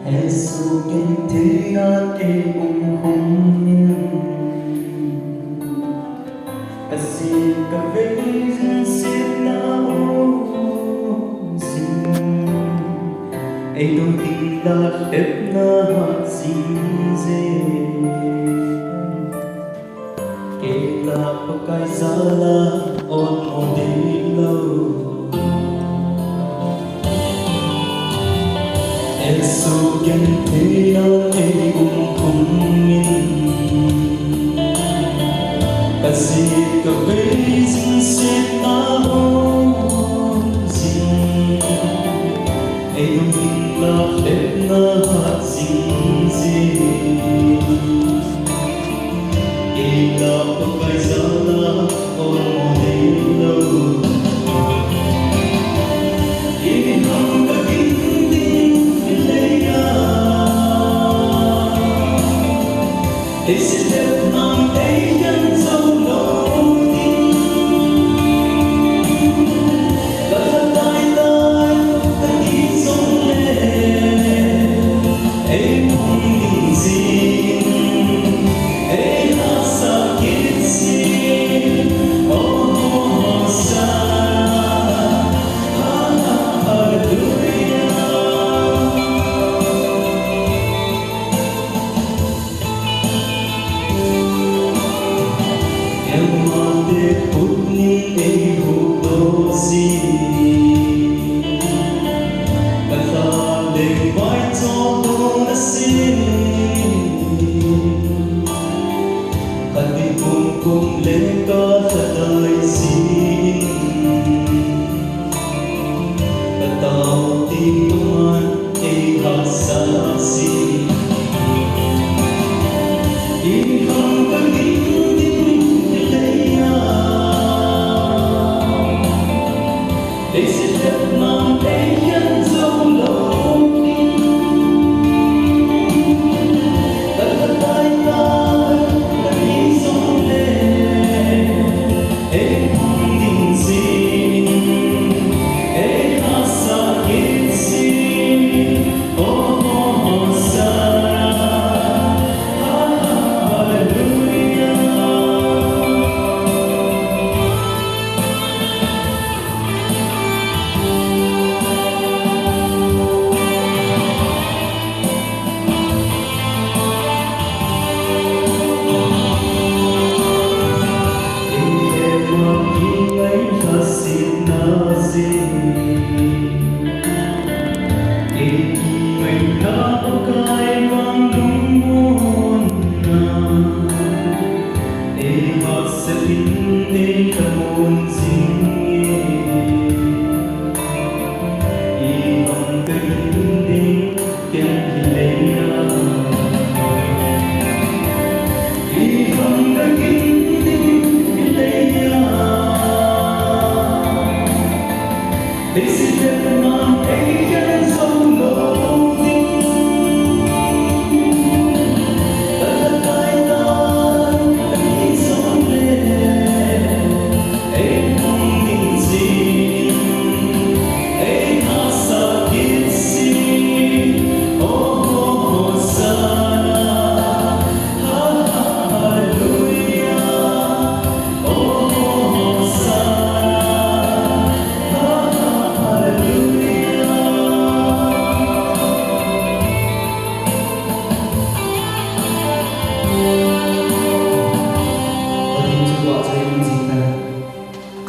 Jesús quien te ate cùng hồng nhân Kasi ka vinh xin na ô xin Ai đôi tình là ép na hạt xin dê Kể là pakai sala ôn mô đi lâu Jesús quien te ate cùng hồng nhân Kasi ka vinh xin na ô xin Ai đôi tình là ép na hạt xin dê Ila pakai sala ôn mô đi lâu Ini hamba ginding ilaya Isilip ng dayan sa lootin Lalatay-tay tagisong le Ay mong minsin Ay nasakit sin Oh, sana Hallelujah Emate putning ay hutosi Kataling may todo na sin Katipong kong leka tatay sin Kataw tintuman ay hasasi Ihang pagiging nilaya Isilip ng dayan sa lootin Tatatay-tay tagisong le Ay mong sin Ay nasakit sin Oh, sana Hallelujah Ingay kasinasi Ingay na pagkaya